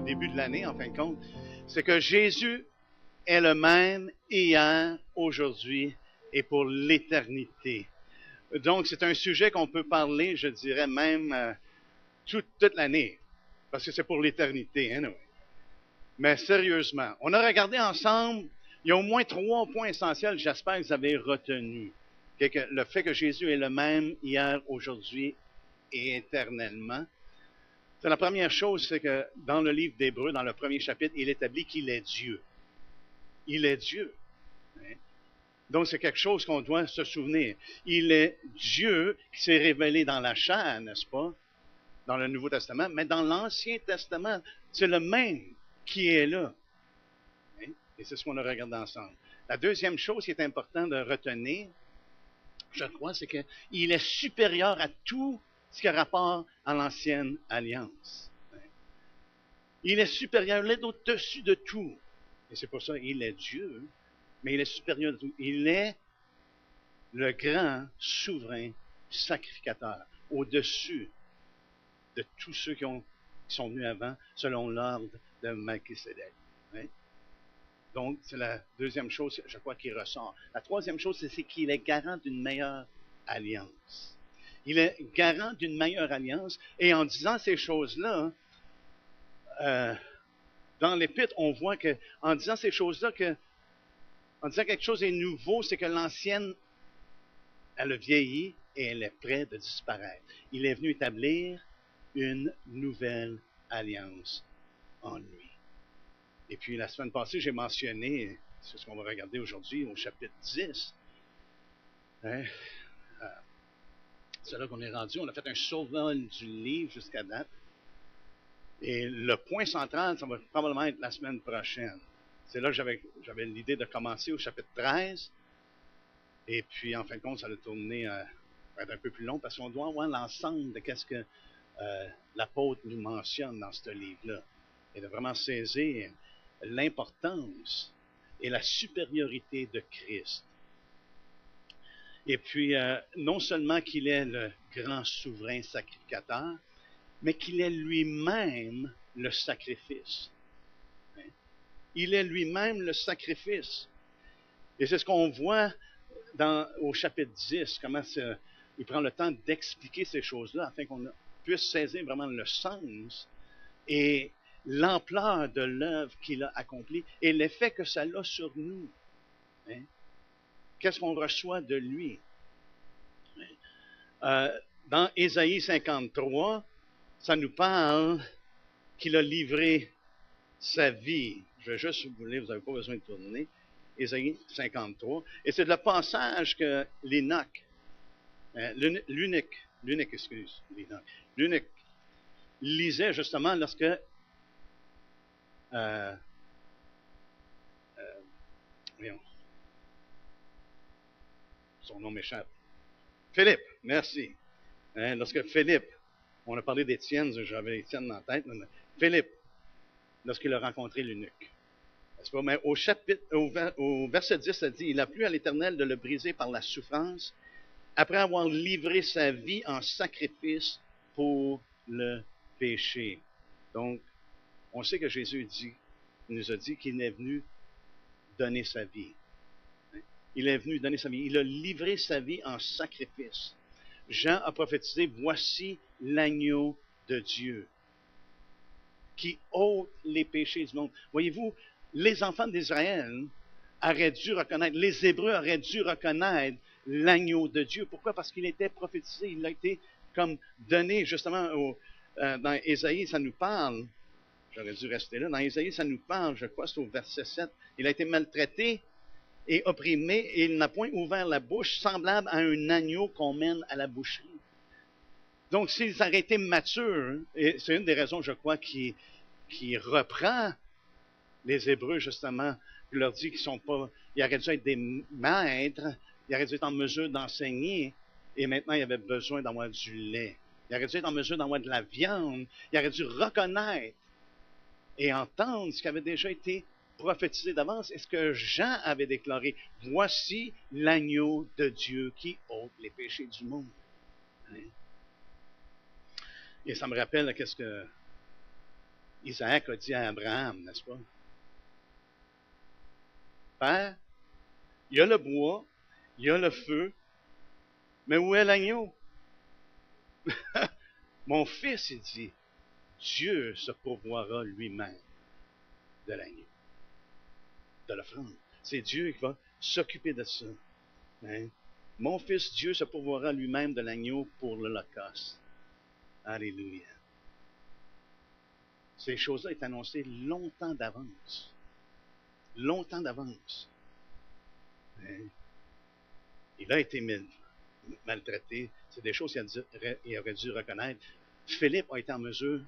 début de l'année, en fin de compte, c'est que Jésus est le même hier, aujourd'hui et pour l'éternité. Donc, c'est un sujet qu'on peut parler, je dirais même toute l'année, parce que c'est pour l'éternité. Hein, anyway. Mais sérieusement, on a regardé ensemble, il y a au moins 3 points essentiels, j'espère que vous avez retenu. Le fait que Jésus est le même hier, aujourd'hui et éternellement. C'est la première chose, c'est que dans le livre d'Hébreux, dans le premier chapitre, il établit qu'il est Dieu. Il est Dieu. Donc, c'est quelque chose qu'on doit se souvenir. Il est Dieu qui s'est révélé dans la chair, n'est-ce pas? Dans le Nouveau Testament. Mais dans l'Ancien Testament, c'est le même qui est là. Et c'est ce qu'on a regardé ensemble. La deuxième chose qui est importante de retenir, je crois, c'est qu'il est supérieur à tout ce qui a rapport à l'Ancienne Alliance. Il est supérieur, il est au-dessus de tout. Et c'est pour ça qu'il est Dieu, mais il est supérieur de tout. Il est le grand souverain sacrificateur, au-dessus de tous ceux qui sont venus avant, selon l'ordre de Melchisédek. Donc, c'est la deuxième chose, je crois, qui ressort. La troisième chose, c'est qu'il est garant d'une meilleure alliance. Il est garant d'une meilleure alliance. Et en disant ces choses-là, dans l'Épître, on voit qu'en disant ces choses-là, en disant quelque chose est nouveau, c'est que l'ancienne, elle a vieilli et elle est prête de disparaître. Il est venu établir une nouvelle alliance en lui. Et puis, la semaine passée, j'ai mentionné, c'est ce qu'on va regarder aujourd'hui au chapitre 10. C'est là qu'on est rendu. On a fait un survol du livre jusqu'à date. Et le point central, ça va probablement être la semaine prochaine. C'est là que j'avais l'idée de commencer au chapitre 13. Et puis, en fin de compte, ça va tourner va être un peu plus long parce qu'on doit avoir l'ensemble de ce que l'apôtre nous mentionne dans ce livre-là. Et de vraiment saisir l'importance et la supériorité de Christ. Et puis, non seulement qu'il est le grand souverain sacrificateur, mais qu'il est lui-même le sacrifice. Il est lui-même le sacrifice. Et c'est ce qu'on voit au chapitre 10, comment il prend le temps d'expliquer ces choses-là afin qu'on puisse saisir vraiment le sens et l'ampleur de l'œuvre qu'il a accomplie et l'effet que ça a sur nous. Qu'est-ce qu'on reçoit de lui? Dans Ésaïe 53, ça nous parle qu'il a livré sa vie. Je vais juste vous lire, vous n'avez pas besoin de tourner. Ésaïe 53. Et c'est le passage que l'Enoch, l'unique, l'unique lisait justement lorsque voyons, son nom m'échappe. Philippe, merci. Lorsque Philippe, on a parlé d'Étienne, j'avais Étienne dans la tête, mais Philippe, lorsqu'il a rencontré l'eunuque. Mais au verset 10, ça dit, il a plu à l'Éternel de le briser par la souffrance, après avoir livré sa vie en sacrifice pour le péché. Donc, on sait que Jésus nous a dit qu'il est venu donner sa vie. Il est venu donner sa vie. Il a livré sa vie en sacrifice. Jean a prophétisé, voici l'agneau de Dieu qui ôte les péchés du monde. Voyez-vous, les enfants d'Israël auraient dû reconnaître, les Hébreux auraient dû reconnaître l'agneau de Dieu. Pourquoi? Parce qu'il était prophétisé, il a été comme donné justement dans Ésaïe, ça nous parle, j'aurais dû rester là, dans Ésaïe, ça nous parle, je crois, c'est au verset 7, il a été maltraité et opprimé, et il n'a point ouvert la bouche, semblable à un agneau qu'on mène à la boucherie. Donc, s'ils auraient été matures, et c'est une des raisons, je crois, qui reprend les Hébreux, justement, qui leur dit qu'ils sont pas, ils auraient dû être des maîtres, ils auraient dû être en mesure d'enseigner, et maintenant, il y avait besoin d'avoir du lait. Ils auraient dû être en mesure d'avoir de la viande, ils auraient dû reconnaître et entendre ce qui avait déjà été prophétisé d'avance et ce que Jean avait déclaré. Voici l'agneau de Dieu qui ôte les péchés du monde. Et ça me rappelle qu'est-ce que Isaac a dit à Abraham, n'est-ce pas? Père, il y a le bois, il y a le feu, mais où est l'agneau? Mon fils, il dit, Dieu se pourvoira lui-même de l'agneau, de l'offrande. C'est Dieu qui va s'occuper de ça. Hein? Mon fils, Dieu se pourvoira lui-même de l'agneau pour l'Holocauste. Alléluia. Ces choses-là sont annoncées longtemps d'avance. Longtemps d'avance. Hein? Il a été maltraité. C'est des choses qu'il aurait dû reconnaître. Philippe a été en mesure,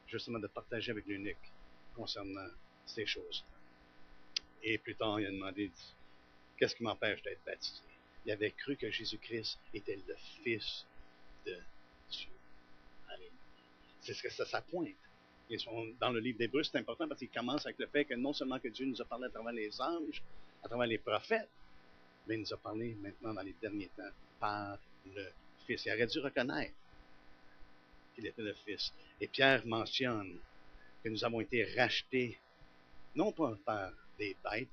justement, de partager avec l'eunuque concernant ces choses. Et plus tard, il a demandé, qu'est-ce qui m'empêche d'être baptisé? Il avait cru que Jésus-Christ était le Fils de Dieu. Alléluia. C'est ce que ça pointe. Et dans le livre d'Hébreux, c'est important parce qu'il commence avec le fait que non seulement que Dieu nous a parlé à travers les anges, à travers les prophètes, mais il nous a parlé maintenant dans les derniers temps par le Fils. Il aurait dû reconnaître qu'il était le Fils. Et Pierre mentionne que nous avons été rachetés, non pas par des bêtes,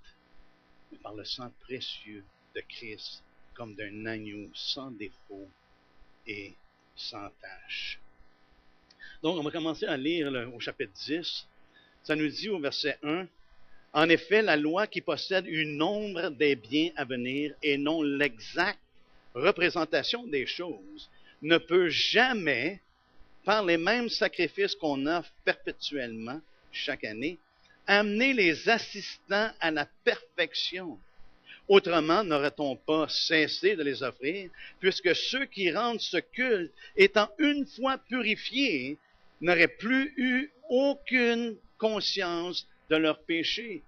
mais par le sang précieux de Christ, comme d'un agneau sans défaut et sans tache. Donc, on va commencer à lire au chapitre 10. Ça nous dit au verset 1, « En effet, la loi qui possède une ombre des biens à venir et non l'exacte représentation des choses ne peut jamais, par les mêmes sacrifices qu'on offre perpétuellement chaque année, amener les assistants à la perfection. Autrement, n'aurait-on pas cessé de les offrir, puisque ceux qui rendent ce culte, étant une fois purifiés, n'auraient plus eu aucune conscience de leurs péchés.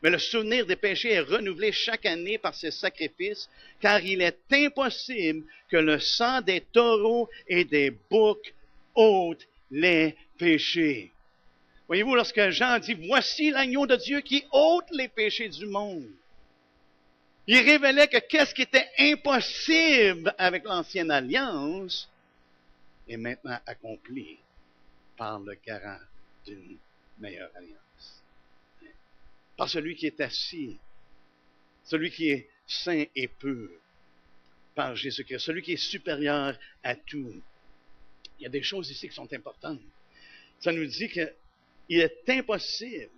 Mais le souvenir des péchés est renouvelé chaque année par ces sacrifices, car il est impossible que le sang des taureaux et des boucs ôte les péchés. » Voyez-vous, lorsque Jean dit « Voici l'agneau de Dieu qui ôte les péchés du monde », il révélait que qu'est-ce qui était impossible avec l'ancienne alliance est maintenant accompli par le garant d'une meilleure alliance. Par celui qui est assis, celui qui est saint et pur, par Jésus-Christ, celui qui est supérieur à tout. Il y a des choses ici qui sont importantes. Ça nous dit qu'il est impossible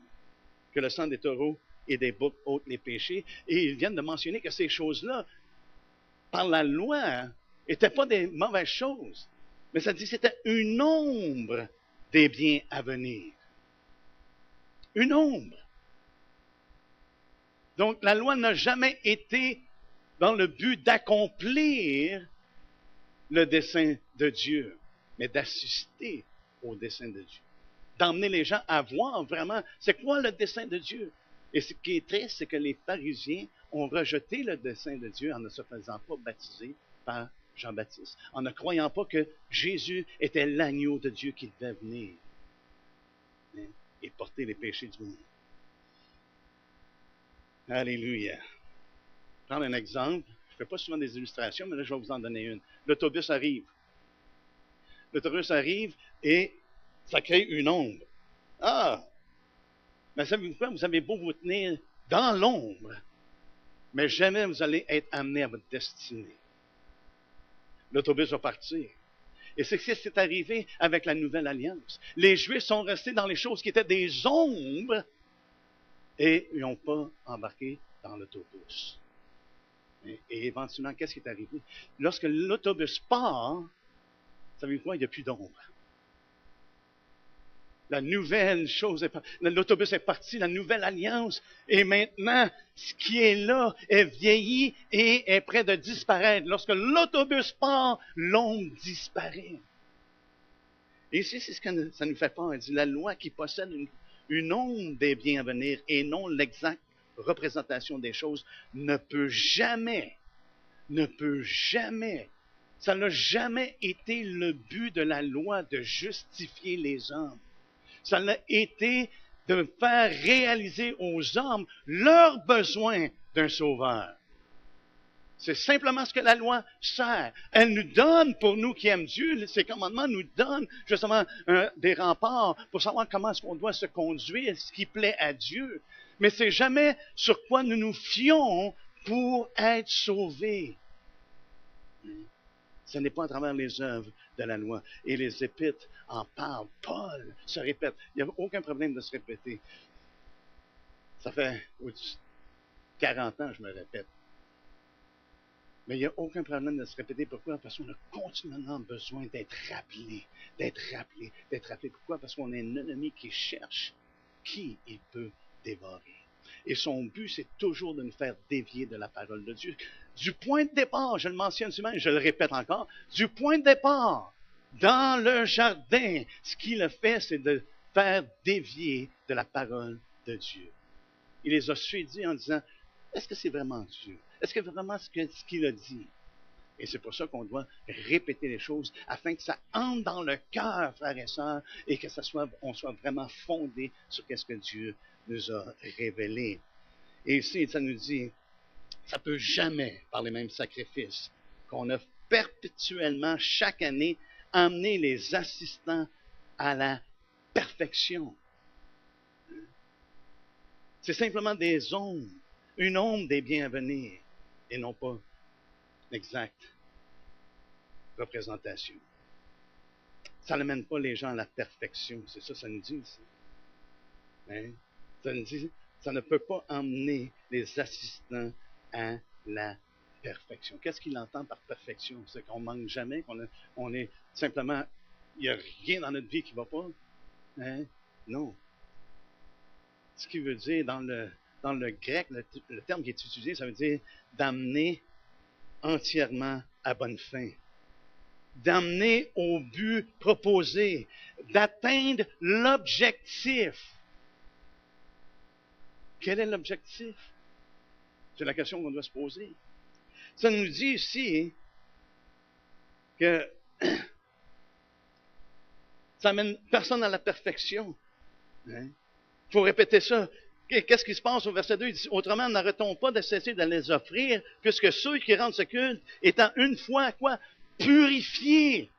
que le sang des taureaux et des boucs ôtent les péchés. Et ils viennent de mentionner que ces choses-là, par la loi, n'étaient pas des mauvaises choses. Mais ça dit que c'était une ombre des biens à venir. Une ombre. Donc, la loi n'a jamais été dans le but d'accomplir le dessein de Dieu, mais d'assister au dessein de Dieu. D'emmener les gens à voir vraiment c'est quoi le dessein de Dieu. Et ce qui est triste, c'est que les pharisiens ont rejeté le dessein de Dieu en ne se faisant pas baptiser par Jean-Baptiste, en ne croyant pas que Jésus était l'agneau de Dieu qui devait venir et porter les péchés du monde. Alléluia. Prendre un exemple. Je ne fais pas souvent des illustrations, mais là, je vais vous en donner une. L'autobus arrive. L'autobus arrive et ça crée une ombre. Ah! Mais savez-vous quoi? Vous avez beau vous tenir dans l'ombre, mais jamais vous allez être amené à votre destinée. L'autobus va partir. Et c'est ce qui est arrivé avec la Nouvelle Alliance. Les Juifs sont restés dans les choses qui étaient des ombres et ils n'ont pas embarqué dans l'autobus. Et éventuellement, qu'est-ce qui est arrivé? Lorsque l'autobus part, savez-vous quoi? Il n'y a plus d'ombre. La nouvelle chose, l'autobus est parti, la nouvelle alliance, et maintenant, ce qui est là est vieilli et est prêt de disparaître. Lorsque l'autobus part, l'ombre disparaît. Et ici, c'est ce que ça nous fait peur. Il dit, la loi qui possède une ombre des biens à venir et non l'exacte représentation des choses ne peut jamais, ça n'a jamais été le but de la loi de justifier les hommes. Ça a été de faire réaliser aux hommes leur besoin d'un sauveur. C'est simplement ce que la loi sert. Elle nous donne, pour nous qui aiment Dieu, ces commandements nous donnent justement des remparts pour savoir comment est-ce qu'on doit se conduire, ce qui plaît à Dieu. Mais c'est jamais sur quoi nous nous fions pour être sauvés. Ce n'est pas à travers les œuvres de la loi. Et les Épîtres en parlent. Paul se répète. Il n'y a aucun problème de se répéter. Ça fait 40 ans que je me répète. Mais il n'y a aucun problème de se répéter. Pourquoi? Parce qu'on a continuellement besoin d'être rappelé, d'être rappelé, d'être rappelé. Pourquoi? Parce qu'on a un ennemi qui cherche qui il peut dévorer. Et son but, c'est toujours de nous faire dévier de la parole de Dieu. Du point de départ, je le mentionne souvent et je le répète encore, du point de départ, dans le jardin, ce qu'il a fait, c'est de faire dévier de la parole de Dieu. Il les a suivis en disant, est-ce que c'est vraiment Dieu? Est-ce que vraiment ce qu'il a dit? Et c'est pour ça qu'on doit répéter les choses afin que ça entre dans le cœur, frères et sœurs, et que on soit vraiment fondé sur ce que Dieu nous a révélé. Et ici, ça nous dit, ça ne peut jamais, par les mêmes sacrifices, qu'on a perpétuellement, chaque année, amené les assistants à la perfection. C'est simplement des ombres, une ombre des biens à venir, et non pas l'exacte représentation. Ça n'amène pas les gens à la perfection, c'est ça, ça nous dit ici. Hein? Ça nous dit, ça ne peut pas emmener les assistants à la perfection. Qu'est-ce qu'il entend par perfection? C'est qu'on ne manque jamais, on est simplement, il n'y a rien dans notre vie qui ne va pas. Hein? Non. Ce qui veut dire, dans le grec, le terme qui est utilisé, ça veut dire d'amener entièrement à bonne fin. D'amener au but proposé, d'atteindre l'objectif. Quel est l'objectif? C'est la question qu'on doit se poser. Ça nous dit ici que ça amène personne à la perfection. Hein? Il faut répéter ça. Qu'est-ce qui se passe au verset 2? Il dit, autrement, n'arrêtons pas de cesser de les offrir, puisque ceux qui rendent ce culte étant une fois, quoi? Purifiés.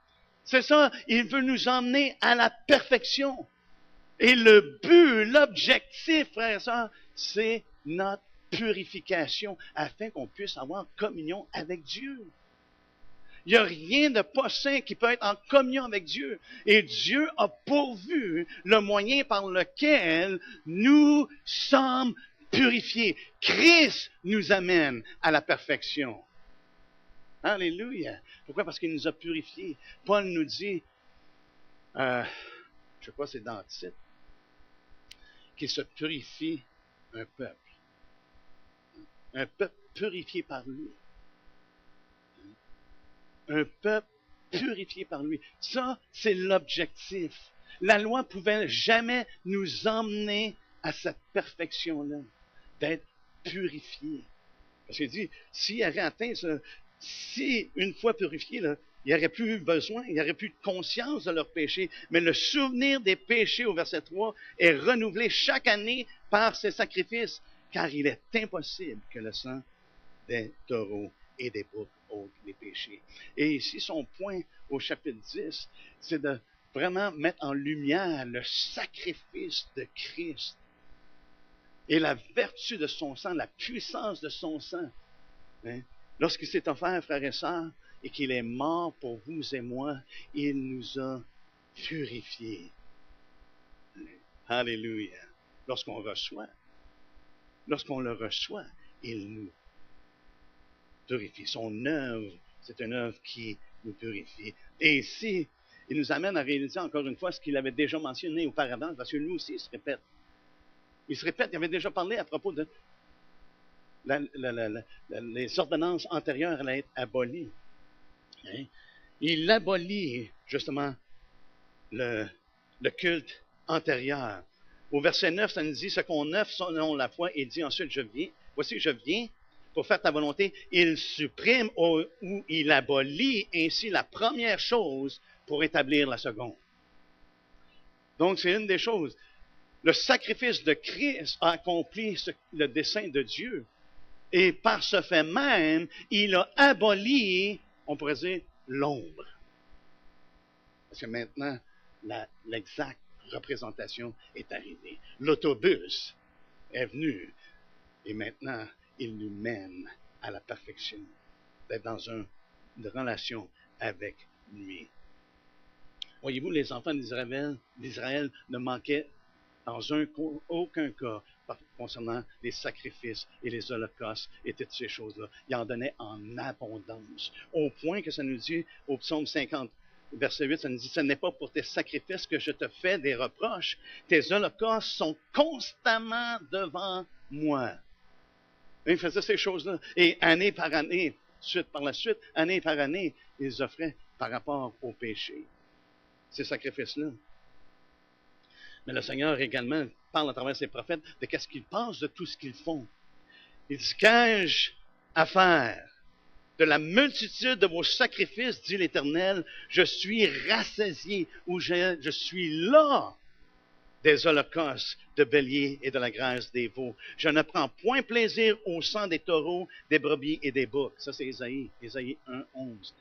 C'est ça, il veut nous emmener à la perfection. Et le but, l'objectif, frères et sœurs, c'est notre purification, afin qu'on puisse avoir communion avec Dieu. Il n'y a rien de pas saint qui peut être en communion avec Dieu. Et Dieu a pourvu le moyen par lequel nous sommes purifiés. Christ nous amène à la perfection. Alléluia. Pourquoi? Parce qu'il nous a purifiés. Paul nous dit, je ne sais pas, c'est dans le titre, qu'il se purifie un peuple. Un peuple purifié par lui. Un peuple purifié par lui. Ça, c'est l'objectif. La loi ne pouvait jamais nous emmener à cette perfection-là, d'être purifié. Parce qu'il dit, s'il avait atteint ça, si une fois purifié, là, il n'y aurait plus eu besoin, il n'y aurait plus de conscience de leurs péchés. Mais le souvenir des péchés au verset 3 est renouvelé chaque année par ces sacrifices, car il est impossible que le sang des taureaux et des boucs ôtent les péchés. Et ici, son point au chapitre 10, c'est de vraiment mettre en lumière le sacrifice de Christ et la vertu de son sang, la puissance de son sang. Hein? Lorsqu'il s'est offert, frères et sœurs, et qu'il est mort pour vous et moi, il nous a purifiés. Alléluia. Lorsqu'on le reçoit, il nous purifie. Son œuvre, c'est une œuvre qui nous purifie. Et ici, il nous amène à réaliser encore une fois ce qu'il avait déjà mentionné auparavant, parce que lui aussi, il se répète. Il avait déjà parlé à propos de les ordonnances antérieures allaient être abolies. Hein? Il abolit justement le culte antérieur. Au verset 9, ça nous dit ce qu'on offre selon la foi et dit ensuite voici je viens pour faire ta volonté. Il supprime ou il abolit ainsi la première chose pour établir la seconde. Donc c'est une des choses. Le sacrifice de Christ a accompli le dessein de Dieu. Et par ce fait même, il a aboli, on pourrait dire, l'ombre. Parce que maintenant, l'exacte représentation est arrivée. L'autobus est venu et maintenant, il nous mène à la perfection, d'être dans une relation avec lui. Voyez-vous, les enfants d'Israël ne manquaient dans aucun cas concernant les sacrifices et les holocaustes et toutes ces choses-là. Ils en donnaient en abondance. Au point que ça nous dit au psaume 50, verset 8, ça nous dit, ce n'est pas pour tes sacrifices que je te fais des reproches. Tes holocaustes sont constamment devant moi. Ils faisaient ces choses-là. Et année par année, suite par la suite, année par année, ils offraient par rapport au péché. Ces sacrifices-là. Mais le Seigneur également parle à travers ses prophètes de qu'est-ce qu'ils pensent de tout ce qu'ils font. Il dit, qu'ai-je à faire? De la multitude de vos sacrifices, dit l'Éternel, je suis rassasié, ou je suis là des holocaustes de béliers et de la graisse des veaux. Je ne prends point plaisir au sang des taureaux, des brebis et des boucs. Ça, c'est Ésaïe 1:11.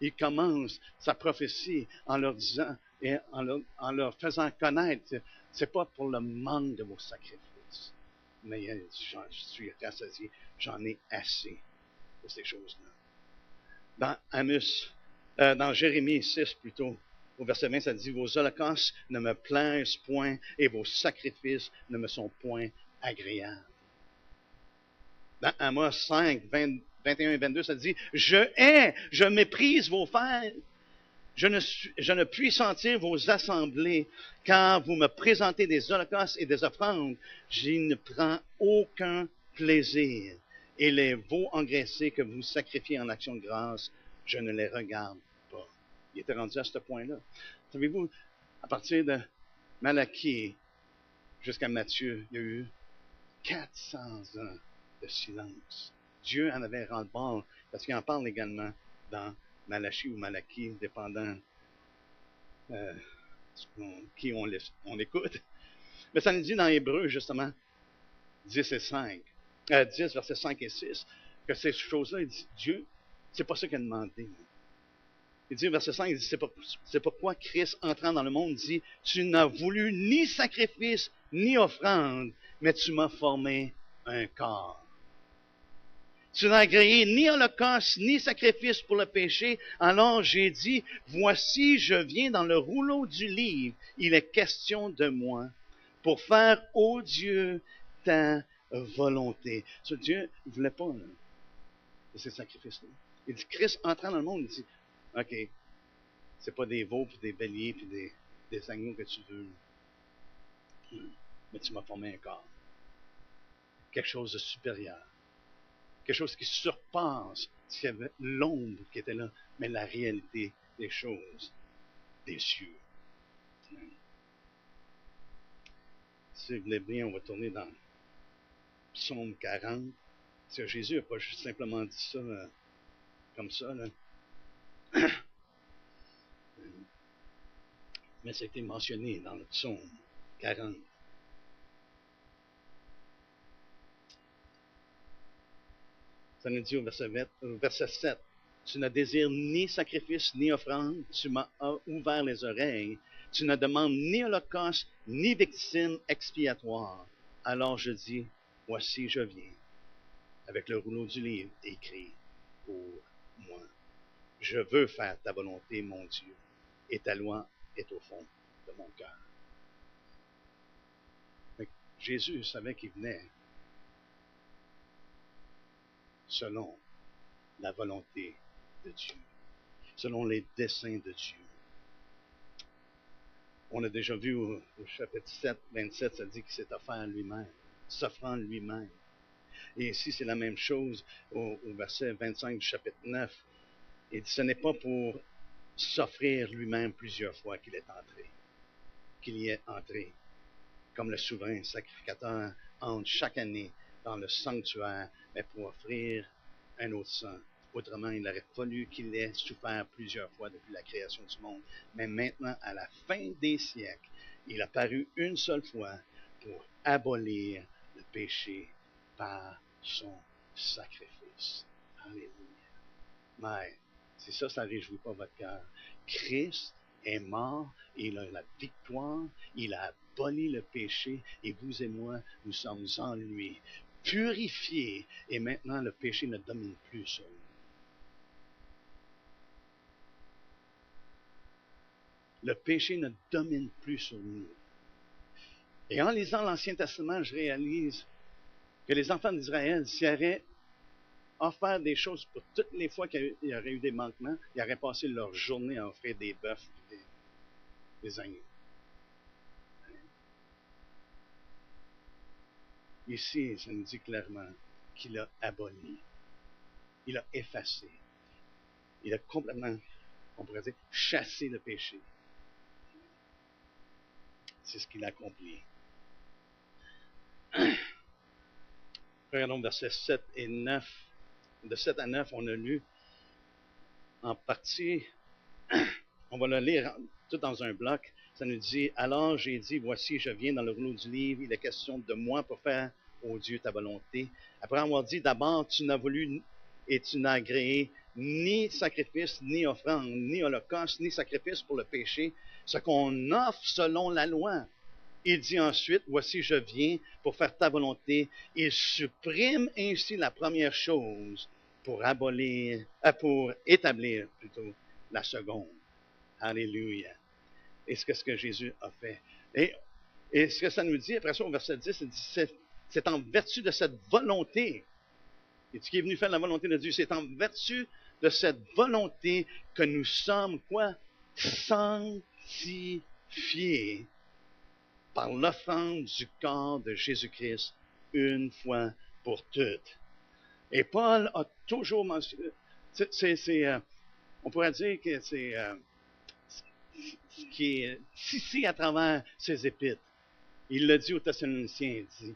Il commence sa prophétie en leur disant et en leur faisant connaître, c'est pas pour le manque de vos sacrifices, mais je suis rassasié, j'en ai assez de ces choses-là. Dans Jérémie 6 plutôt, au verset 20, ça dit, vos holocaustes ne me plaisent point et vos sacrifices ne me sont point agréables. Dans Amos 5, 21 et 22, ça dit, je méprise vos fêtes. Je ne puis sentir vos assemblées, car vous me présentez des holocaustes et des offrandes. Je ne prends aucun plaisir. Et les veaux engraissés que vous sacrifiez en action de grâce, je ne les regarde pas. Il était rendu à ce point-là. Savez-vous, à partir de Malachie jusqu'à Matthieu, il y a eu 400 ans de silence. Dieu en avait ras-le-bol, parce qu'il en parle également dans Malachie ou Malachie, dépendant qui on écoute. Mais ça nous dit dans Hébreu, justement, 10 et 5, 10, versets 5 et 6, que ces choses-là, il dit, Dieu, c'est pas ça qu'il a demandé. Il dit, verset 5, il dit, c'est pourquoi Christ, entrant dans le monde, dit, tu n'as voulu ni sacrifice, ni offrande, mais tu m'as formé un corps. Tu n'as agréé ni holocauste, ni sacrifice pour le péché. Alors j'ai dit, voici, je viens dans le rouleau du livre. Il est question de moi pour faire, ô Dieu, ta volonté. Ce Dieu ne voulait pas de ces sacrifices-là. Il dit, Christ entrant dans le monde, il dit, OK, c'est pas des veaux, puis des béliers, puis des agneaux que tu veux. Mais tu m'as formé un corps. Quelque chose de supérieur. Quelque chose qui surpasse s'il y avait l'ombre qui était là, mais la réalité des choses, des cieux. Si vous voulez bien, on va tourner dans Psaume 40. Parce que Jésus n'a pas juste simplement dit ça comme ça, là. Mais ça a été mentionné dans le Psaume 40. Ça nous dit au verset 7, tu ne désires ni sacrifice ni offrande, tu m'as ouvert les oreilles, tu ne demandes ni holocauste ni victime expiatoire. Alors je dis, voici je viens, avec le rouleau du livre écrit pour moi. Je veux faire ta volonté, mon Dieu, et ta loi est au fond de mon cœur. Jésus savait qu'il venait selon la volonté de Dieu, selon les desseins de Dieu. On a déjà vu au chapitre 7, 27, ça dit qu'il s'est offert lui-même, s'offrant lui-même. Et ici, c'est la même chose au verset 25 du chapitre 9. Il dit, ce n'est pas pour s'offrir lui-même plusieurs fois qu'il y est entré, comme le souverain sacrificateur entre chaque année dans le sanctuaire, mais pour offrir un autre sang. Autrement, il aurait fallu qu'il ait souffert plusieurs fois depuis la création du monde. Mais maintenant, à la fin des siècles, il a paru une seule fois pour abolir le péché par son sacrifice. Alléluia. Mais, si ça ne réjouit pas votre cœur, Christ est mort, il a la victoire, il a aboli le péché, et vous et moi, nous sommes en lui, purifiés, et maintenant le péché ne domine plus sur nous. Le péché ne domine plus sur nous. Et en lisant l'Ancien Testament, je réalise que les enfants d'Israël, s'ils avaient offert des choses pour toutes les fois qu'il y aurait eu des manquements, ils auraient passé leur journée à offrir des bœufs, des agneaux. Ici, ça nous dit clairement qu'il a aboli, il a effacé, il a complètement, on pourrait dire, chassé le péché. C'est ce qu'il a accompli. Regardons versets 7 et 9. De 7 à 9, on a lu en partie, on va le lire tout dans un bloc. Ça nous dit, alors j'ai dit, voici, je viens dans le rouleau du livre, il est question de moi pour faire, ô Dieu, ta volonté. Après avoir dit, d'abord, tu n'as voulu et tu n'as agréé ni sacrifice, ni offrande, ni holocauste, ni sacrifice pour le péché, ce qu'on offre selon la loi. Il dit ensuite, voici, je viens pour faire ta volonté. Il supprime ainsi la première chose pour établir plutôt la seconde. Alléluia. Et c'est ce que Jésus a fait. Et ce que ça nous dit, après ça, au verset 10, c'est en vertu de cette volonté, et ce qui est venu faire la volonté de Dieu, c'est en vertu de cette volonté que nous sommes, quoi? Sanctifiés par l'offrande du corps de Jésus-Christ une fois pour toutes. Et Paul a toujours mentionné, on pourrait dire que c'est ce qui est tissé à travers ses épîtres. Il l'a dit aux Thessaloniciens, il dit,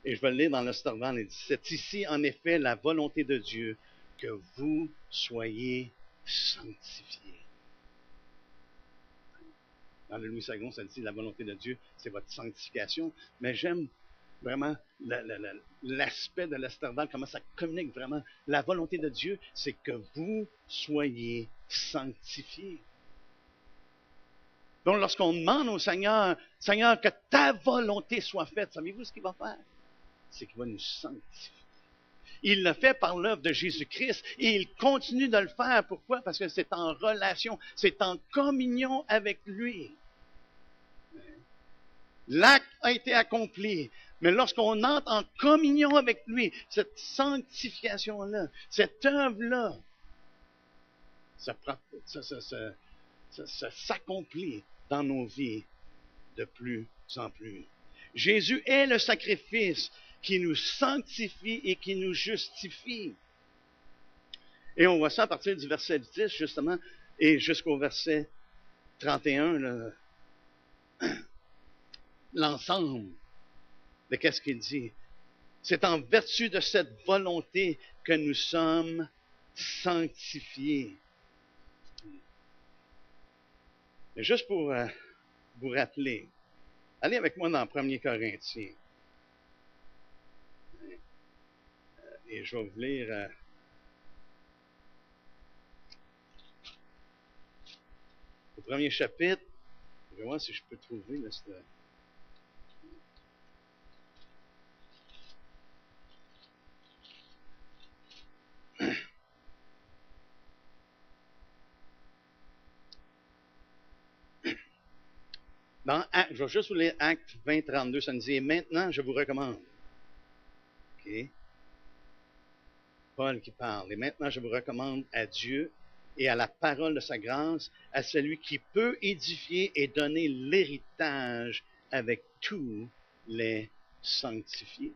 et je vais le lire dans l'Ostervan, il dit, c'est ici en effet la volonté de Dieu que vous soyez sanctifiés. Dans le Louis II, ça dit la volonté de Dieu, c'est votre sanctification. Mais j'aime vraiment l'aspect de l'Ostervan, comment ça communique vraiment. La volonté de Dieu, c'est que vous soyez sanctifiés. Donc, lorsqu'on demande au Seigneur, Seigneur, que ta volonté soit faite, savez-vous ce qu'il va faire? C'est qu'il va nous sanctifier. Il le fait par l'œuvre de Jésus-Christ et il continue de le faire. Pourquoi? Parce que c'est en relation, c'est en communion avec lui. L'acte a été accompli, mais lorsqu'on entre en communion avec lui, cette sanctification-là, cette œuvre-là, ça s'accomplit dans nos vies de plus en plus. Jésus est le sacrifice qui nous sanctifie et qui nous justifie. Et on voit ça à partir du verset 10, justement, et jusqu'au verset 31, là, l'ensemble de qu'est-ce qu'il dit. C'est en vertu de cette volonté que nous sommes sanctifiés. Mais juste pour vous rappeler, allez avec moi dans 1 Corinthiens. Et je vais vous lire au premier chapitre. Je vais voir si je peux trouver là, je vais juste vous lire Acte 20, 32. Ça nous dit, et maintenant, je vous recommande. OK? Paul qui parle. Et maintenant, je vous recommande à Dieu et à la parole de sa grâce, à celui qui peut édifier et donner l'héritage avec tous les sanctifiés.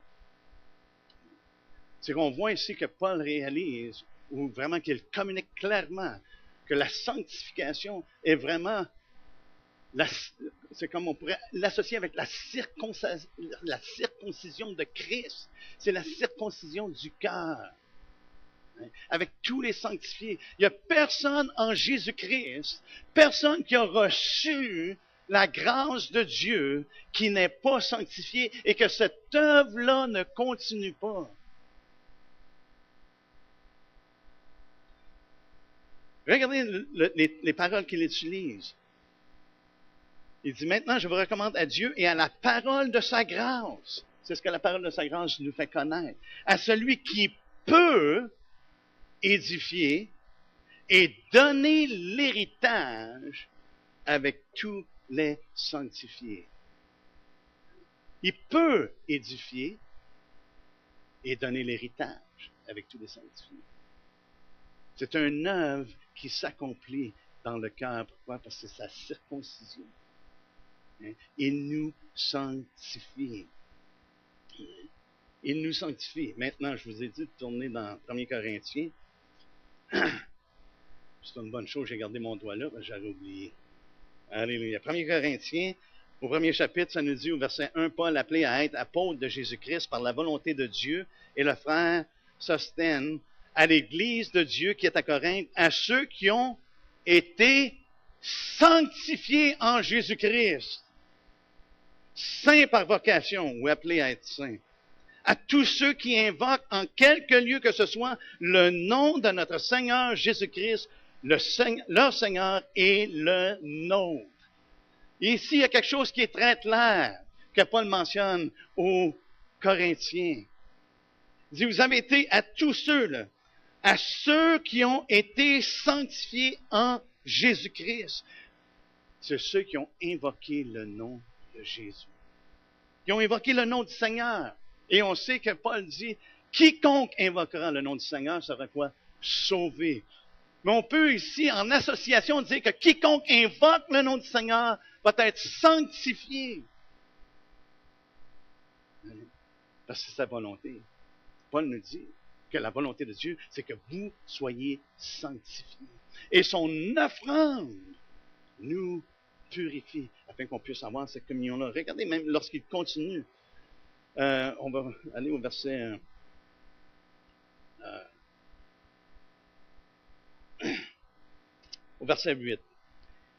C'est qu'on voit ici que Paul réalise, ou vraiment qu'il communique clairement, que la sanctification est vraiment, c'est comme on pourrait l'associer avec la circoncision de Christ. C'est la circoncision du cœur. Avec tous les sanctifiés. Il n'y a personne en Jésus-Christ, personne qui a reçu la grâce de Dieu qui n'est pas sanctifiée et que cette œuvre-là ne continue pas. Regardez les paroles qu'il utilise. Il dit maintenant, je vous recommande à Dieu et à la parole de sa grâce. C'est ce que la parole de sa grâce nous fait connaître. À celui qui peut édifier et donner l'héritage avec tous les sanctifiés. Il peut édifier et donner l'héritage avec tous les sanctifiés. C'est une œuvre qui s'accomplit dans le cœur. Pourquoi? Parce que c'est sa circoncision. Il nous sanctifie. Il nous sanctifie. Maintenant, je vous ai dit de tourner dans 1 Corinthiens. C'est une bonne chose, j'ai gardé mon doigt là, parce que j'avais oublié. Alléluia. 1 Corinthiens, au premier chapitre, ça nous dit au verset 1, Paul appelé à être apôtre de Jésus-Christ par la volonté de Dieu, et le frère Sosthène à l'Église de Dieu qui est à Corinthe, à ceux qui ont été sanctifiés en Jésus-Christ, saints par vocation, ou appelés à être saints, à tous ceux qui invoquent en quelque lieu que ce soit le nom de notre Seigneur Jésus-Christ, leur Seigneur et le nôtre. Et ici, il y a quelque chose qui est très clair, que Paul mentionne aux Corinthiens. Il dit, vous avez été à tous ceux-là, à ceux qui ont été sanctifiés en Jésus-Christ. C'est ceux qui ont invoqué le nom de Jésus. Qui ont invoqué le nom du Seigneur. Et on sait que Paul dit, quiconque invoquera le nom du Seigneur sera quoi? Sauvé. Mais on peut ici, en association, dire que quiconque invoque le nom du Seigneur va être sanctifié. Parce que c'est sa volonté. Paul nous dit que la volonté de Dieu, c'est que vous soyez sanctifiés. Et son offrande nous purifie, afin qu'on puisse avoir cette communion-là. Regardez, même lorsqu'il continue, on va aller au verset... au verset 8.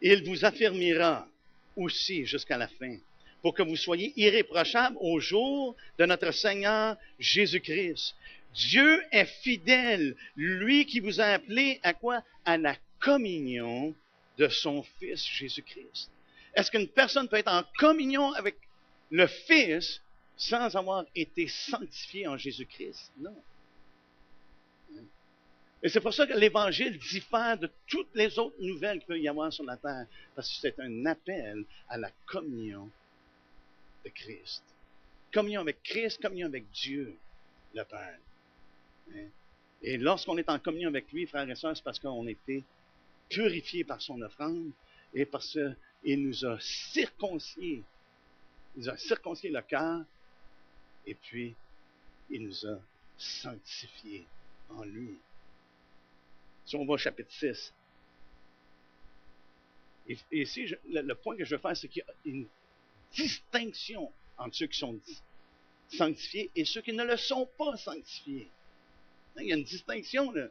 Il vous affirmera aussi jusqu'à la fin, pour que vous soyez irréprochables au jour de notre Seigneur Jésus-Christ. Dieu est fidèle, lui qui vous a appelé à quoi? À la communion de son Fils Jésus-Christ. Est-ce qu'une personne peut être en communion avec le Fils sans avoir été sanctifié en Jésus-Christ? Non. Et c'est pour ça que l'Évangile diffère de toutes les autres nouvelles qu'il peut y avoir sur la terre, parce que c'est un appel à la communion de Christ. Communion avec Christ, communion avec Dieu, le Père. Et lorsqu'on est en communion avec lui, frères et sœurs, c'est parce qu'on a été purifiés par son offrande et parce qu'il nous a circoncis. Il nous a circoncis le cœur et puis il nous a sanctifiés en lui. Si on va au chapitre 6. Et ici, le point que je veux faire, c'est qu'il y a une distinction entre ceux qui sont sanctifiés et ceux qui ne le sont pas sanctifiés. Il y a une distinction, là.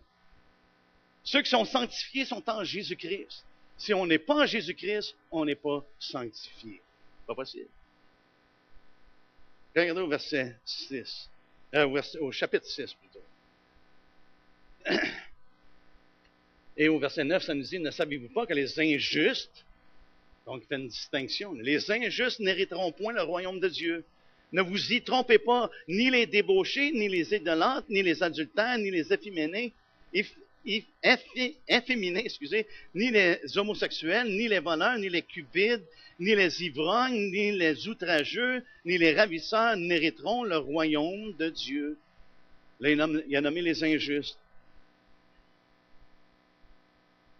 Ceux qui sont sanctifiés sont en Jésus-Christ. Si on n'est pas en Jésus-Christ, on n'est pas sanctifié. Pas possible. Regardez au verset 6. Au chapitre 6, plutôt. Et au verset 9, ça nous dit, ne savez-vous pas que les injustes, donc il fait une distinction, les injustes n'hériteront point le royaume de Dieu. Ne vous y trompez pas, ni les débauchés, ni les idolâtres, ni les adultères, ni les efféminés, ni les homosexuels, ni les voleurs, ni les cupides, ni les ivrognes, ni les outrageux, ni les ravisseurs n'hériteront le royaume de Dieu. Là, il a nommé les injustes.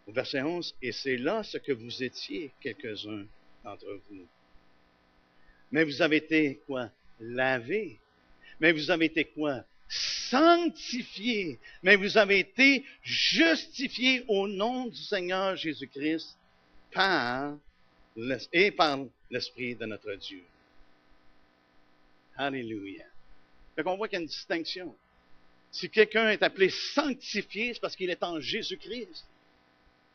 Au verset 11, et c'est là ce que vous étiez, quelques-uns d'entre vous. Mais vous avez été quoi? Lavés. Mais vous avez été quoi? Sanctifiés. Mais vous avez été justifiés au nom du Seigneur Jésus-Christ par l'Esprit de notre Dieu. Alléluia. Donc on voit qu'il y a une distinction. Si quelqu'un est appelé sanctifié, c'est parce qu'il est en Jésus-Christ.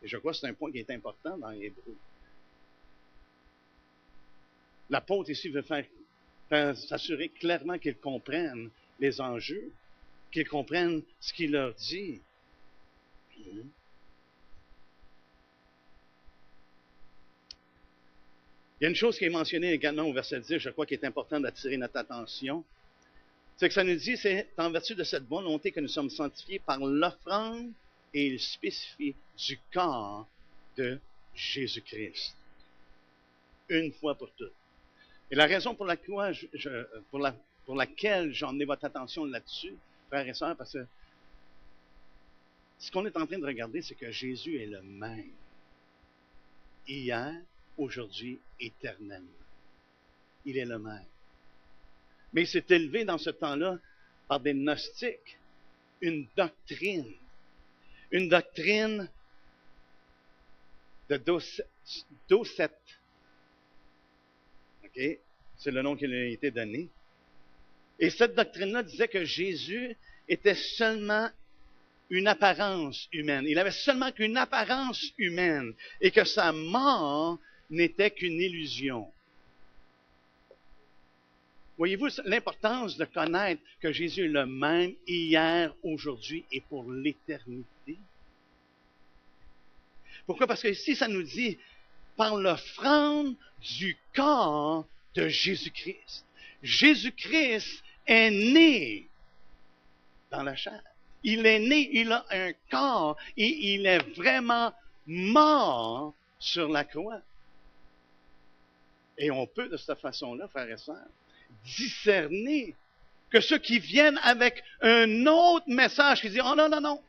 Et je crois que c'est un point qui est important dans l'Hébreu. L'apôtre ici veut faire s'assurer clairement qu'ils comprennent les enjeux, qu'ils comprennent ce qu'il leur dit. Il y a une chose qui est mentionnée également au verset 10, je crois qu'il est important d'attirer notre attention. Ce que ça nous dit, c'est en vertu de cette volonté que nous sommes sanctifiés par l'offrande, et il spécifie du corps de Jésus-Christ. Une fois pour toutes. Et la raison pour laquelle j'ai emmené votre attention là-dessus, frères et sœurs, parce que ce qu'on est en train de regarder, c'est que Jésus est le même. Hier, aujourd'hui, éternellement. Il est le même. Mais il s'est élevé dans ce temps-là par des gnostiques, une doctrine de Docète. OK? C'est le nom qui lui a été donné. Et cette doctrine-là disait que Jésus était seulement une apparence humaine. Il avait seulement qu'une apparence humaine et que sa mort n'était qu'une illusion. Voyez-vous l'importance de connaître que Jésus est le même hier, aujourd'hui et pour l'éternité? Pourquoi? Parce que ici, ça nous dit par l'offrande du corps de Jésus-Christ. Jésus-Christ est né dans la chair. Il est né, il a un corps et il est vraiment mort sur la croix. Et on peut de cette façon-là, frères et sœurs, discerner que ceux qui viennent avec un autre message, qui disent « Oh non, non, non,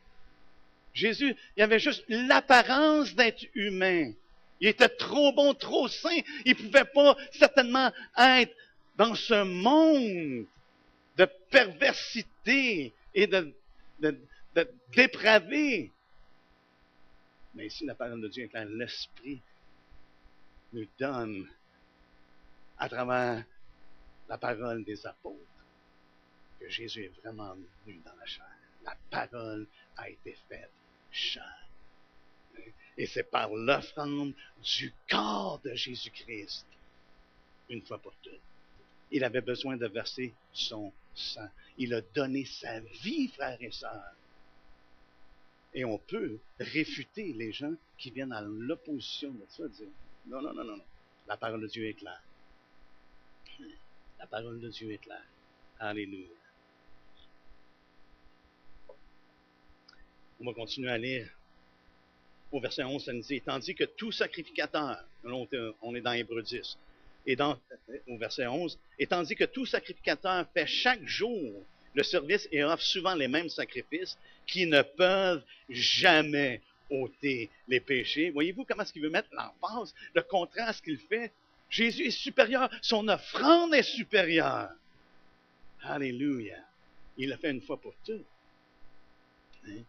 Jésus, il avait juste l'apparence d'être humain. Il était trop bon, trop saint. Il ne pouvait pas certainement être dans ce monde de perversité et de dépravé. » Mais ici, la parole de Dieu est claire. L'Esprit nous donne, à travers la parole des apôtres, que Jésus est vraiment venu dans la chair. La parole a été faite chair. Et c'est par l'offrande du corps de Jésus-Christ, une fois pour toutes. Il avait besoin de verser son sang. Il a donné sa vie, frères et sœurs. Et on peut réfuter les gens qui viennent à l'opposition de ça, dire non, non, non, non, non. La parole de Dieu est claire. La parole de Dieu est claire. Alléluia. On va continuer à lire. Au verset 11, ça nous dit, tandis que tout sacrificateur, on est dans Hébreux 10, et au verset 11, et tandis que tout sacrificateur fait chaque jour le service et offre souvent les mêmes sacrifices qui ne peuvent jamais ôter les péchés. Voyez-vous comment est-ce qu'il veut mettre l'emphase, le contraste qu'il fait? Jésus est supérieur, son offrande est supérieure. Alléluia. Il l'a fait une fois pour toutes. Hein?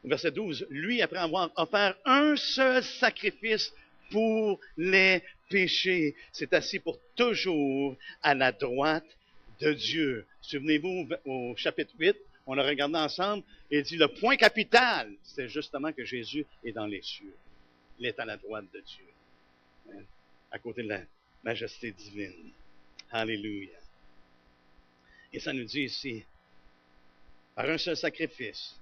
Verset 12, lui, après avoir offert un seul sacrifice pour les péchés, s'est assis pour toujours à la droite de Dieu. Souvenez-vous, au chapitre 8, on a regardé ensemble, et il dit le point capital, c'est justement que Jésus est dans les cieux. Il est à la droite de Dieu, hein, à côté de la majesté divine. Alléluia. Et ça nous dit ici, par un seul sacrifice,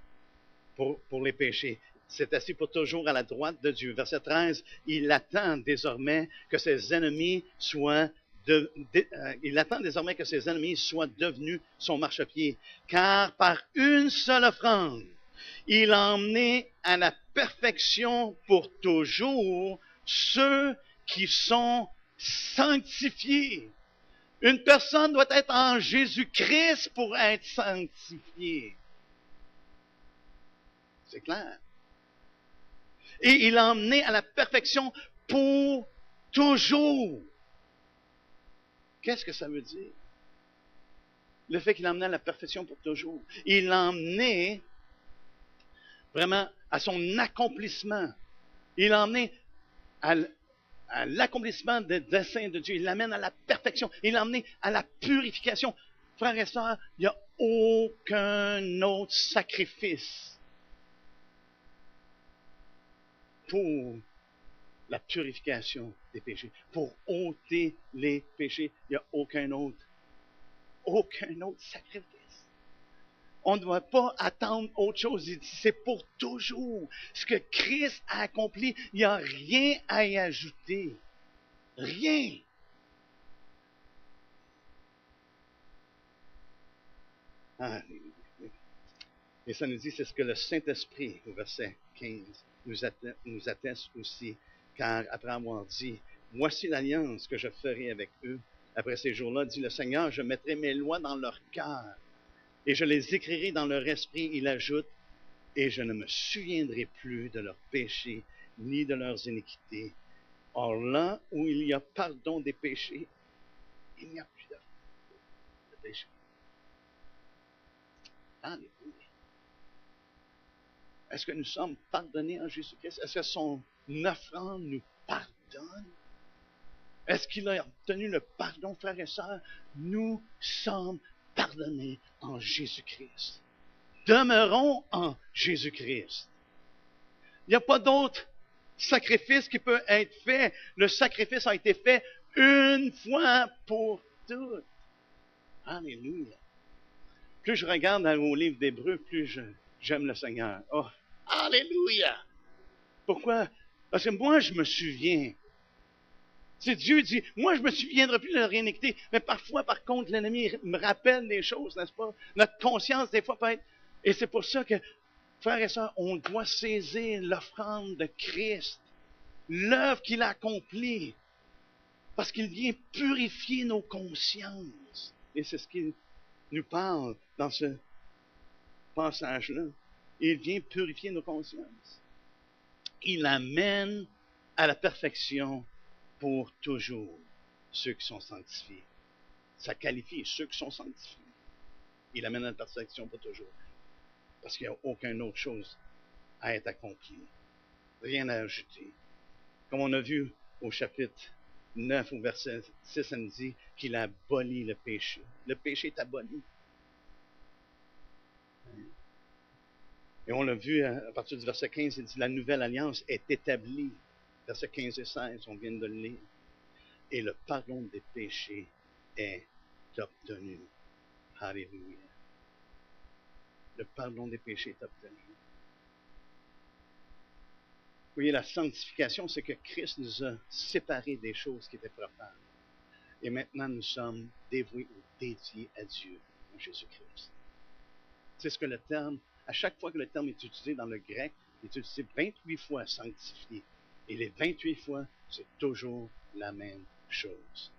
pour les péchés. C'est assis pour toujours à la droite de Dieu. Verset 13, il attend désormais que ses ennemis soient devenus son marchepied. Car par une seule offrande, il a emmené à la perfection pour toujours ceux qui sont sanctifiés. Une personne doit être en Jésus-Christ pour être sanctifiée. C'est clair. Et il l'a emmené à la perfection pour toujours. Qu'est-ce que ça veut dire? Le fait qu'il l'a emmené à la perfection pour toujours. Il l'a emmené vraiment à son accomplissement. Il l'a emmené à l'accomplissement des desseins de Dieu. Il l'amène à la perfection. Il l'a emmené à la purification. Frères et sœurs, il n'y a aucun autre sacrifice pour la purification des péchés, pour ôter les péchés. Il n'y a aucun autre sacrifice. On ne doit pas attendre autre chose. Il dit, c'est pour toujours. Ce que Christ a accompli, il n'y a rien à y ajouter. Rien. Alléluia. Et ça nous dit, c'est ce que le Saint-Esprit, au verset 15, nous atteste aussi. Car après avoir dit, voici l'alliance que je ferai avec eux. Après ces jours-là, dit le Seigneur, je mettrai mes lois dans leur cœur et je les écrirai dans leur esprit. Il ajoute, et je ne me souviendrai plus de leurs péchés ni de leurs iniquités. Or là où il y a pardon des péchés, il n'y a plus de péché. Alléluia. Est-ce que nous sommes pardonnés en Jésus-Christ? Est-ce que son offrande nous pardonne? Est-ce qu'il a obtenu le pardon, frères et sœurs? Nous sommes pardonnés en Jésus-Christ. Demeurons en Jésus-Christ. Il n'y a pas d'autre sacrifice qui peut être fait. Le sacrifice a été fait une fois pour toutes. Alléluia. Plus je regarde au livre d'Hébreux, plus j'aime le Seigneur. Oh, alléluia! Pourquoi? Parce que moi, je me souviens. Si Dieu dit, moi, je ne me souviendrai plus de leur iniquité, mais parfois, par contre, l'ennemi me rappelle des choses, n'est-ce pas? Notre conscience, des fois, peut être... Et c'est pour ça que, frères et sœurs, on doit saisir l'offrande de Christ, l'œuvre qu'il a accomplie, parce qu'il vient purifier nos consciences. Et c'est ce qu'il nous parle dans ce passage-là. Il vient purifier nos consciences. Il amène à la perfection pour toujours ceux qui sont sanctifiés. Ça qualifie ceux qui sont sanctifiés. Il amène à la perfection pour toujours. Parce qu'il n'y a aucune autre chose à être accomplie. Rien à ajouter. Comme on a vu au chapitre 9, au verset 6, ça nous dit qu'il a aboli le péché. Le péché est aboli. Et on l'a vu à partir du verset 15, il dit la nouvelle alliance est établie. Verset 15 et 16, on vient de le lire. Et le pardon des péchés est obtenu. Alléluia. Le pardon des péchés est obtenu. Vous voyez, la sanctification, c'est que Christ nous a séparés des choses qui étaient profanes. Et maintenant, nous sommes dévoués ou dédiés à Dieu, en Jésus-Christ. C'est ce que le terme, à chaque fois que le terme est utilisé dans le grec, il est utilisé 28 fois sanctifié. Et les 28 fois, c'est toujours la même chose.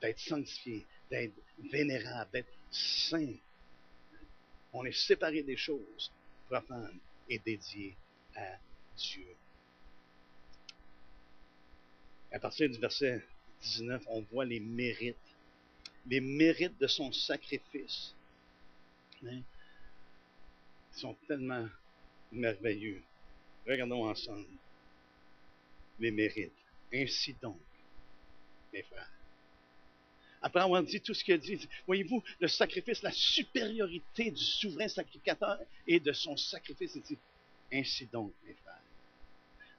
D'être sanctifié, d'être vénérable, d'être saint. On est séparé des choses profanes et dédié à Dieu. À partir du verset 19, on voit les mérites de son sacrifice. Hein? Ils sont tellement merveilleux. Regardons ensemble les mérites. Ainsi donc, mes frères. Après avoir dit tout ce qu'il a dit, voyez-vous, le sacrifice, la supériorité du souverain sacrificateur et de son sacrifice, il dit, ainsi donc, mes frères,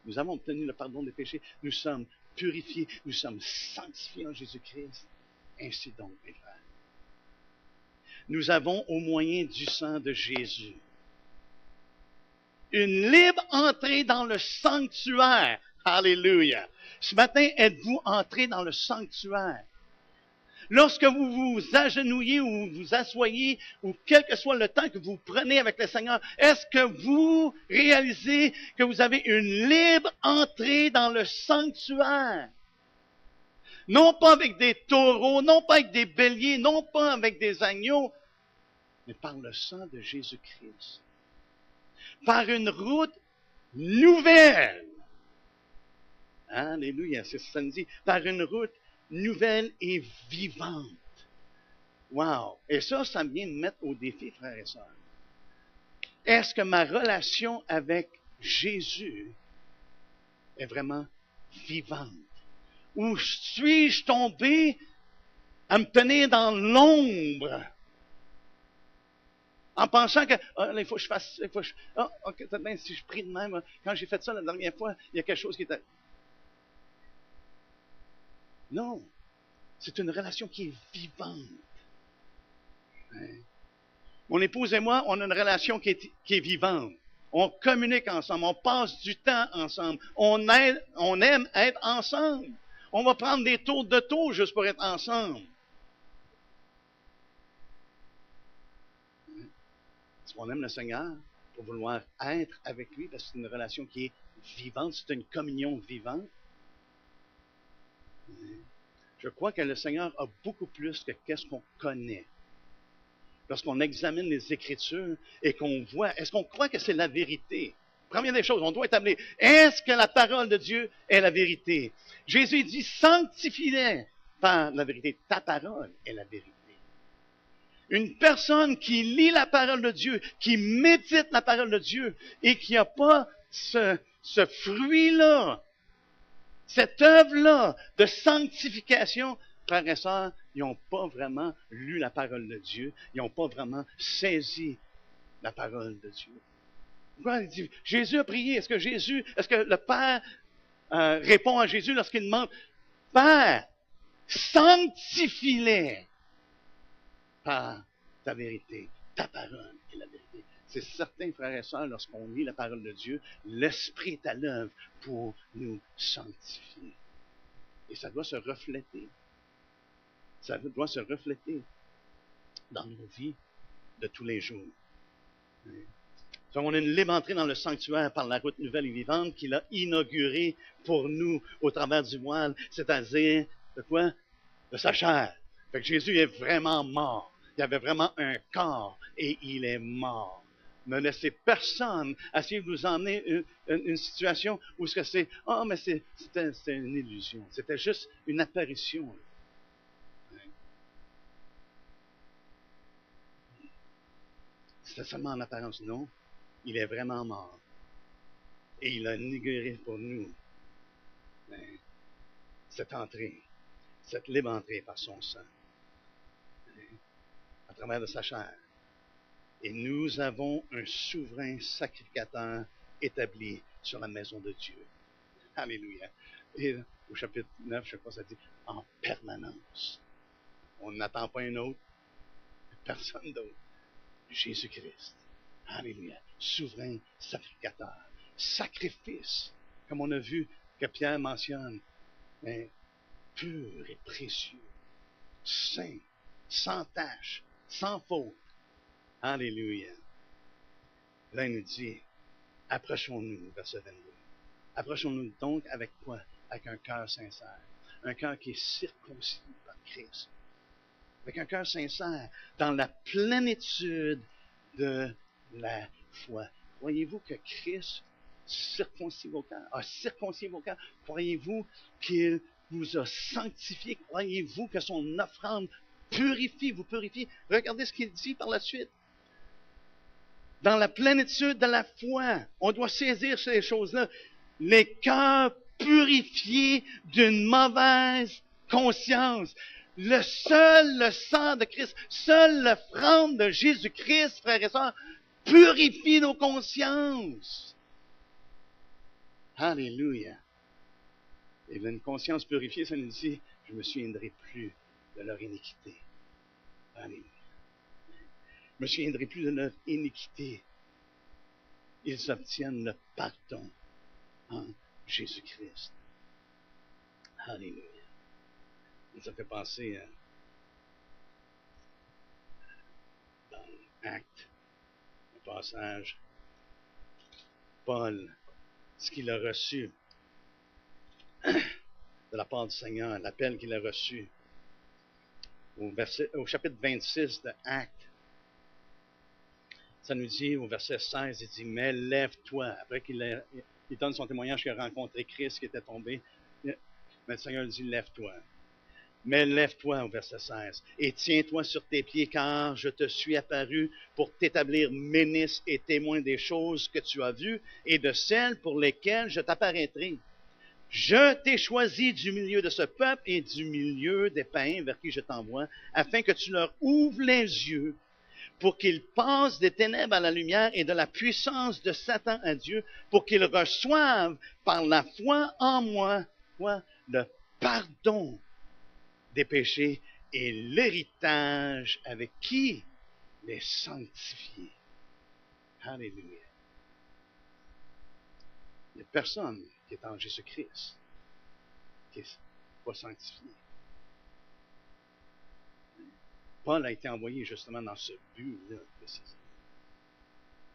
nous avons obtenu le pardon des péchés, nous sommes purifiés, nous sommes sanctifiés en Jésus-Christ. Ainsi donc, mes frères, nous avons au moyen du sang de Jésus une libre entrée dans le sanctuaire. Alléluia. Ce matin, êtes-vous entrés dans le sanctuaire? Lorsque vous vous agenouillez ou vous asseyez, ou quel que soit le temps que vous prenez avec le Seigneur, est-ce que vous réalisez que vous avez une libre entrée dans le sanctuaire? Non pas avec des taureaux, non pas avec des béliers, non pas avec des agneaux, mais par le sang de Jésus-Christ. Par une route nouvelle. Alléluia, c'est ce que ça nous dit. Par une route nouvelle et vivante. Wow! Et ça vient me mettre au défi, frères et sœurs. Est-ce que ma relation avec Jésus est vraiment vivante? Ou suis-je tombé à me tenir dans l'ombre En pensant que, ah, là, il faut que je fasse, il faut que je, ah, ok, peut-être bien si je prie de même, quand j'ai fait ça la dernière fois, il y a quelque chose qui était... Non, c'est une relation qui est vivante. Hein? Mon épouse et moi, on a une relation qui est vivante. On communique ensemble, on passe du temps ensemble, on aime être ensemble. On va prendre des tours de taux juste pour être ensemble. Est-ce qu'on aime le Seigneur pour vouloir être avec lui parce que c'est une relation qui est vivante, c'est une communion vivante? Je crois que le Seigneur a beaucoup plus que qu'est-ce qu'on connaît. Lorsqu'on examine les Écritures et qu'on voit, est-ce qu'on croit que c'est la vérité? Première des choses, on doit établir, est-ce que la parole de Dieu est la vérité? Jésus dit, sanctifie-les par la vérité. Ta parole est la vérité. Une personne qui lit la parole de Dieu, qui médite la parole de Dieu et qui n'a pas ce fruit-là, cette œuvre-là de sanctification, frères et sœurs, ils n'ont pas vraiment lu la parole de Dieu, ils n'ont pas vraiment saisi la parole de Dieu. Pourquoi il dit, Jésus a prié, est-ce que le Père répond à Jésus lorsqu'il demande, Père, sanctifie-les par ta vérité, ta parole est la vérité. C'est certain, frères et sœurs, lorsqu'on lit la parole de Dieu, l'Esprit est à l'œuvre pour nous sanctifier. Et ça doit se refléter. Ça doit se refléter dans nos vies de tous les jours. Donc, on a une libre entrée dans le sanctuaire par la route nouvelle et vivante qu'il a inaugurée pour nous au travers du voile, c'est-à-dire de quoi? De sa chair. Fait que Jésus est vraiment mort. Il avait vraiment un corps et il est mort. Ne laissez personne essayer de vous emmener une situation où c'est, mais c'était une illusion. C'était juste une apparition. C'était seulement en apparence. Non, il est vraiment mort. Et il a inauguré pour nous cette entrée, cette libre entrée par son sang, à travers de sa chair. Et nous avons un souverain sacrificateur établi sur la maison de Dieu. Alléluia. Et au chapitre 9, je crois que ça dit en permanence. On n'attend pas un autre, personne d'autre. Jésus-Christ. Alléluia. Souverain sacrificateur. Sacrifice, comme on a vu que Pierre mentionne, mais pur et précieux, saint, sans tache, sans faute. Alléluia. Là, il nous dit, approchons-nous, verset 22. Approchons-nous donc avec quoi? Avec un cœur sincère. Un cœur qui est circoncis par Christ. Avec un cœur sincère, dans la plénitude de la foi. Croyez-vous que Christ circoncis vos cœurs, a circoncis vos cœurs? Croyez-vous qu'il vous a sanctifié? Croyez-vous que son offrande vous purifie? Regardez ce qu'il dit par la suite. Dans la plénitude de la foi, on doit saisir ces choses-là. Les cœurs purifiés d'une mauvaise conscience. Le sang de Christ, seule l'offrande de Jésus-Christ, frères et sœurs, purifie nos consciences. Alléluia. Et une conscience purifiée, ça nous dit, je ne me souviendrai plus de leur iniquité. Alléluia. Je ne me souviendrai plus de leur iniquité. Ils obtiennent le pardon en Jésus-Christ. Alléluia. Ça fait penser dans l'Acte, le passage, Paul, ce qu'il a reçu de la part du Seigneur, l'appel qu'il a reçu au chapitre 26 de Acte. Ça nous dit au verset 16, il dit, mais lève-toi. Après qu'il donne son témoignage qu'il a rencontré Christ qui était tombé, mais le Seigneur dit, lève-toi. Mais lève-toi au verset 16 et tiens-toi sur tes pieds car je te suis apparu pour t'établir ministre et témoin des choses que tu as vues et de celles pour lesquelles je t'apparaîtrai. Je t'ai choisi du milieu de ce peuple et du milieu des païens vers qui je t'envoie afin que tu leur ouvres les yeux pour qu'il passe des ténèbres à la lumière et de la puissance de Satan à Dieu, pour qu'il reçoive par la foi en moi, le pardon des péchés et l'héritage avec qui? Les sanctifiés. Alléluia. Il n'y a personne qui est en Jésus-Christ qui n'est pas sanctifié. Paul a été envoyé justement dans ce but-là, précisément.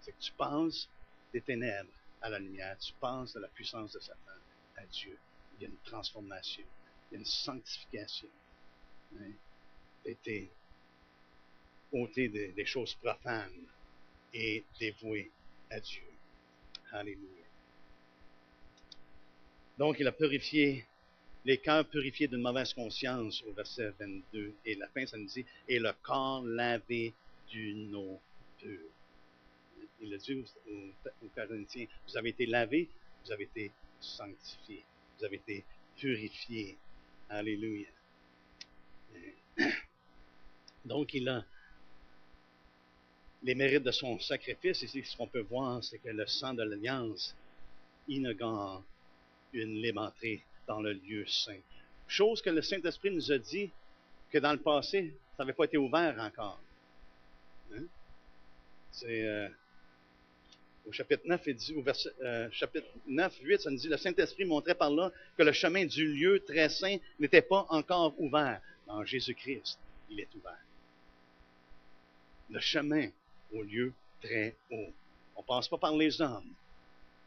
C'est que tu passes des ténèbres à la lumière, tu passes de la puissance de Satan à Dieu. Il y a une transformation, il y a une sanctification. Tu as été ôté des choses profanes et dévoué à Dieu. Alléluia. Donc, il a purifié les cœurs purifiés d'une mauvaise conscience, au verset 22. Et la fin, ça nous dit, et le corps lavé d'une eau pure. Il a dit aux Corinthiens, vous avez été lavés, vous avez été sanctifiés, vous avez été purifiés. Alléluia. Donc, il a les mérites de son sacrifice. Ici, ce qu'on peut voir, c'est que le sang de l'Alliance inaugure une libre entrée dans le lieu saint. Chose que le Saint-Esprit nous a dit que dans le passé, ça n'avait pas été ouvert encore. Hein? C'est au chapitre 9, il dit, au verset, chapitre 9, 8, ça nous dit, le Saint-Esprit montrait par là que le chemin du lieu très saint n'était pas encore ouvert. En Jésus-Christ, il est ouvert. Le chemin au lieu très haut. On ne passe pas par les hommes.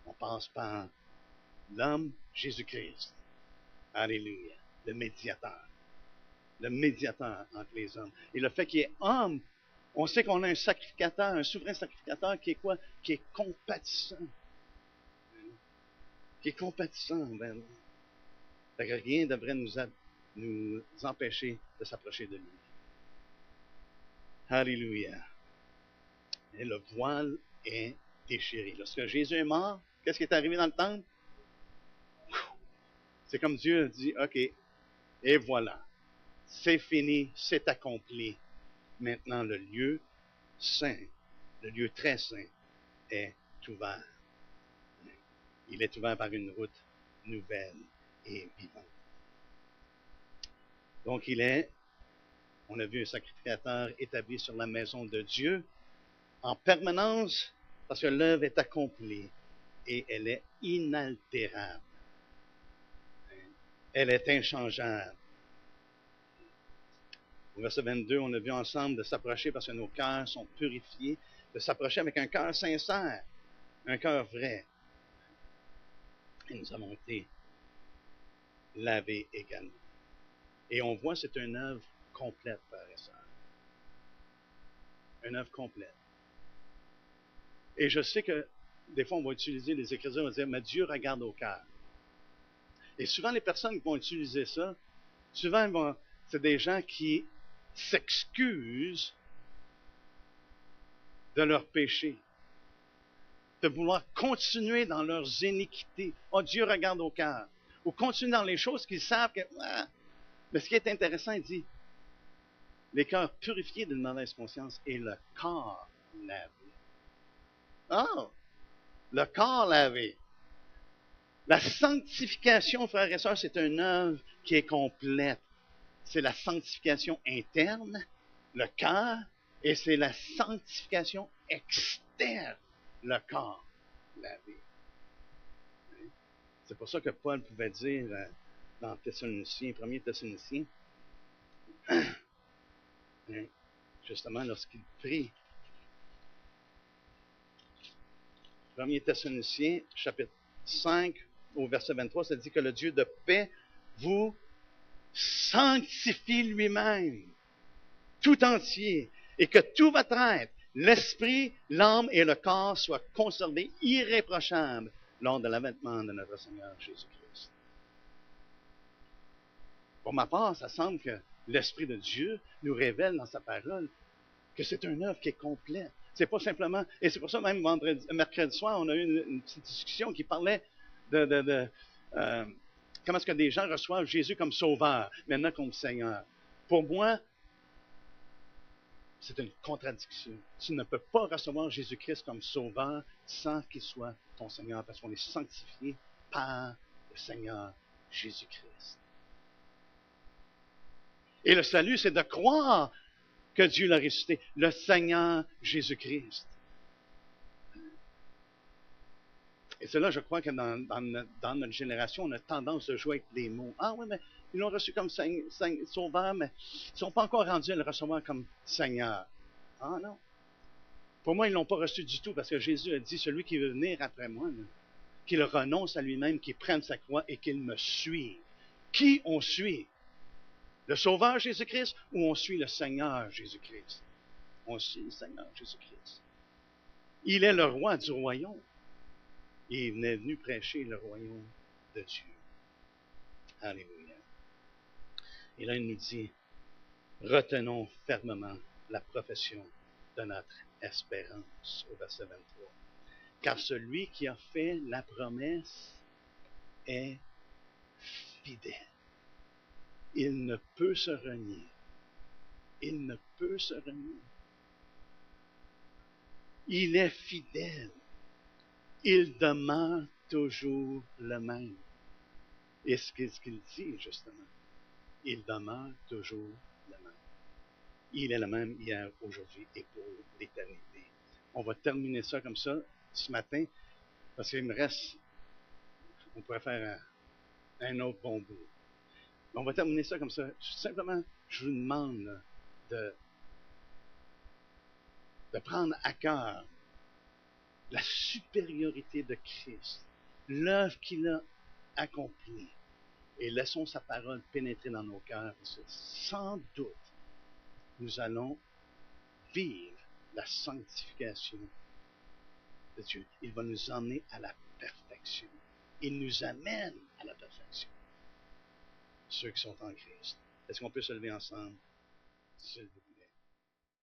On passe par l'homme Jésus-Christ. Alléluia. Le médiateur. Le médiateur entre les hommes. Et le fait qu'il est homme, on sait qu'on a un sacrificateur, un souverain sacrificateur qui est quoi? Qui est compatissant. Qui est compatissant envers nous. Fait que rien ne devrait nous empêcher de s'approcher de lui. Alléluia. Et le voile est déchiré. Lorsque Jésus est mort, qu'est-ce qui est arrivé dans le temple? C'est comme Dieu dit, OK, et voilà, c'est fini, c'est accompli. Maintenant, le lieu saint, le lieu très saint, est ouvert. Il est ouvert par une route nouvelle et vivante. Donc, on a vu un sacrificateur établi sur la maison de Dieu en permanence, parce que l'œuvre est accomplie et elle est inaltérable. Elle est inchangeable. Au verset 22, on a vu ensemble de s'approcher parce que nos cœurs sont purifiés, de s'approcher avec un cœur sincère, un cœur vrai. Et nous avons été lavés également. Et on voit, c'est une œuvre complète, frères et sœurs. Une œuvre complète. Et je sais que des fois, on va utiliser les Écritures, on va dire, mais Dieu regarde au cœur. Et souvent, les personnes qui vont utiliser ça, souvent, c'est des gens qui s'excusent de leurs péchés, de vouloir continuer dans leurs iniquités. Oh, Dieu regarde au cœur. Ou continuer dans les choses qu'ils savent que... Ah. Mais ce qui est intéressant, il dit, les cœurs purifiés d'une mauvaise conscience et le corps lavé. Oh! Le corps lavé. La sanctification, frères et sœurs, c'est une œuvre qui est complète. C'est la sanctification interne, le cœur, et c'est la sanctification externe, le corps lavé. C'est pour ça que Paul pouvait dire dans Thessaloniciens, 1er Thessaloniciens, justement lorsqu'il prie, 1er Thessaloniciens, chapitre 5, au verset 23, ça dit que le Dieu de paix vous sanctifie lui-même, tout entier, et que tout votre être, l'esprit, l'âme et le corps soient conservés irréprochables lors de l'avènement de notre Seigneur Jésus-Christ. Pour ma part, ça semble que l'Esprit de Dieu nous révèle dans sa parole que c'est une œuvre qui est complète. C'est pas simplement, et c'est pour ça même mercredi soir, on a eu une petite discussion qui parlait de comment est-ce que des gens reçoivent Jésus comme sauveur, maintenant comme Seigneur. Pour moi, C'est une contradiction. Tu ne peux pas recevoir Jésus-Christ comme sauveur sans qu'il soit ton Seigneur, parce qu'on est sanctifié par le Seigneur Jésus-Christ. Et le salut, c'est de croire que Dieu l'a ressuscité, le Seigneur Jésus-Christ. Et cela, je crois que dans notre génération, on a tendance à jouer avec les mots. Ah oui, mais ils l'ont reçu comme sauveur, mais ils ne sont pas encore rendus à le recevoir comme Seigneur. Ah non. Pour moi, ils ne l'ont pas reçu du tout, parce que Jésus a dit, celui qui veut venir après moi, qu'il renonce à lui-même, qu'il prenne sa croix et qu'il me suive. Qui on suit? Le Sauveur Jésus-Christ ou on suit le Seigneur Jésus-Christ? On suit le Seigneur Jésus-Christ. Il est le roi du royaume. Et il est venu prêcher le royaume de Dieu. Alléluia. Et là, il nous dit, retenons fermement la profession de notre espérance, au verset 23. Car celui qui a fait la promesse est fidèle. Il ne peut se renier. Il ne peut se renier. Il est fidèle. Il demeure toujours le même. Et ce qu'il dit, justement, il demeure toujours le même. Il est le même hier, aujourd'hui et pour l'éternité. On va terminer ça comme ça ce matin, parce qu'il me reste, on pourrait faire un autre bon bout. On va terminer ça comme ça. Simplement, je vous demande de prendre à cœur la supériorité de Christ, l'œuvre qu'il a accomplie, et laissons sa parole pénétrer dans nos cœurs, parce que sans doute, nous allons vivre la sanctification de Dieu. Il va nous emmener à la perfection. Il nous amène à la perfection. Ceux qui sont en Christ. Est-ce qu'on peut se lever ensemble, s'il vous plaît?